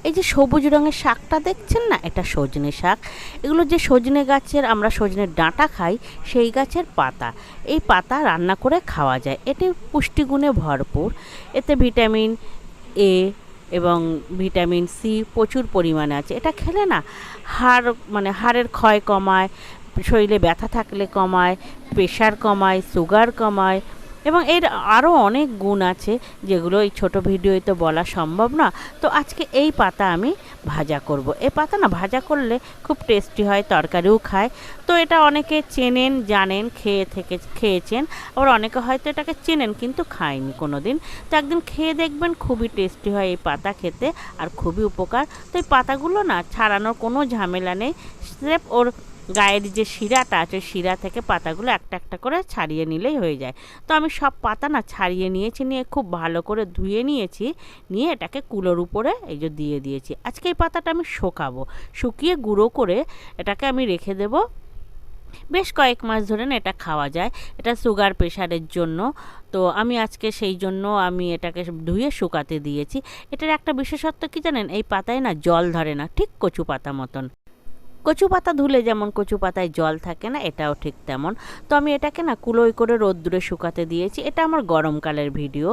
এই যে সবুজ রঙের শাকটা দেখছেন না, এটা সজনে শাক। এগুলো যে সজনে গাছের আমরা সজনের ডাঁটা খাই, সেই গাছের পাতা। এই পাতা রান্না করে খাওয়া যায়। এটি পুষ্টিগুণে ভরপুর। এতে ভিটামিন এ এবং ভিটামিন সি প্রচুর পরিমাণে আছে। এটা খেলে না হাড়ের ক্ষয় কমায়, শরীরে ব্যথা থাকলে কমায়, প্রেশার কমায়, সুগার কমায় এবং এর আরও অনেক গুণ আছে যেগুলো এই ছোট ভিডিওতে বলা সম্ভব না। তো আজকে এই পাতা আমি ভাজা করব। এই পাতা না ভাজা করলে খুব টেস্টি হয়, তরকারিও খায়। তো এটা অনেকে চেনেন, জানেন, খেয়েছেন। আবার অনেকে হয়তো এটাকে চেনেন কিন্তু খায়নি কোনো দিন। তো একদিন খেয়ে দেখবেন, খুবই টেস্টি হয় এই পাতা খেতে আর খুবই উপকার। তো এই পাতাগুলো না ছাড়ানোর কোনো ঝামেলা নেই, স্রেফ ওর গায়ের যে শিরাটা আছে, শিরা থেকে পাতাগুলো একটা একটা করে ছাড়িয়ে নিলেই হয়ে যায়। তো আমি সব পাতা না ছাড়িয়ে নিয়েছি, নিয়ে খুব ভালো করে ধুয়ে নিয়েছি, নিয়ে এটাকে কুলোর উপরে এই যে দিয়ে দিয়েছি। আজকে এই পাতাটা আমি শুকাবো, শুকিয়ে গুঁড়ো করে এটাকে আমি রেখে দেব। বেশ কয়েক মাস ধরে না এটা খাওয়া যায়। এটা সুগার প্রেশারের জন্য। তো আমি আজকে সেই জন্য আমি এটাকে ধুয়ে শুকাতে দিয়েছি। এটার একটা বিশেষত্ব কি জানেন, এই পাতায় না জল ধরে না, ঠিক কচু পাতা মতন। কচু পাতা ধুলে যেমন কচু পাতায় জল থাকে না, এটাও ঠিক তেমন। তো আমি এটাকে না কুলোই করে রোদ্দুরে শুকাতে দিয়েছি। এটা আমার গরমকালের ভিডিও।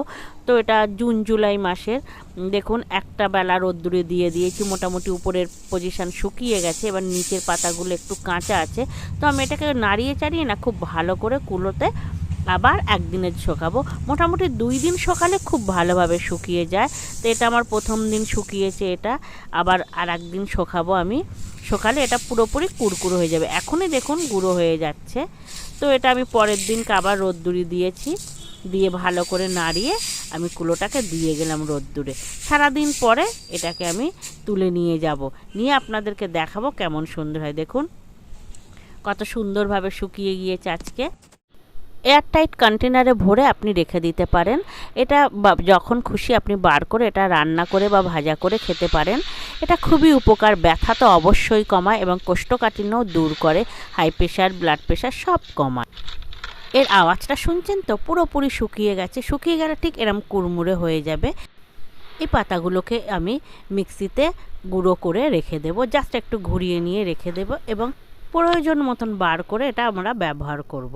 তো এটা জুন জুলাই মাসের। দেখুন একটা বেলা রোদ্দুরে দিয়ে দিয়েছি, মোটামুটি উপরের পজিশান শুকিয়ে গেছে, এবার নিচের পাতাগুলো একটু কাঁচা আছে। তো আমি এটাকে নাড়িয়ে চাড়িয়ে না খুব ভালো করে কুলোতে আবার একদিনের শুকাবো। মোটামুটি 2 দিন শুকালে খুব ভালোভাবে শুকিয়ে যায়। তো এটা আমার প্রথম দিন শুকিয়েছে, এটা আবার আর একদিন শুকাবো আমি। সকালে এটা পুরোপুরি কুড়কুড়ো হয়ে যাবে। এখনই দেখুন গুঁড়ো হয়ে যাচ্ছে। তো এটা আমি পরের দিনকে আবার রোদ্দুরে দিয়েছি, দিয়ে ভালো করে নাড়িয়ে আমি কুলোটাকে দিয়ে গেলাম রোদ্দুরে। সারাদিন পরে এটাকে আমি তুলে নিয়ে যাব, নিয়ে আপনাদেরকে দেখাবো কেমন সুন্দর হয়। দেখুন কত সুন্দরভাবে শুকিয়ে গিয়েছে আজকে। এয়ারটাইট কন্টেনারে ভরে আপনি রেখে দিতে পারেন। এটা যখন খুশি আপনি বার করে এটা রান্না করে বা ভাজা করে খেতে পারেন। এটা খুবই উপকার। ব্যথা তো অবশ্যই কমায় এবং কোষ্ঠকাঠিন্যও দূর করে, হাই প্রেশার, ব্লাড প্রেশার সব কমায়। এর আওয়াজটা শুনছেন তো, পুরোপুরি শুকিয়ে গেছে। শুকিয়ে গেলে ঠিক এরম কুড়মুড়ে হয়ে যাবে। এই পাতাগুলোকে আমি মিক্সিতে গুঁড়ো করে রেখে দেব, জাস্ট একটু ঘুরিয়ে নিয়ে রেখে দেব এবং প্রয়োজন মতন বার করে এটা আমরা ব্যবহার করব।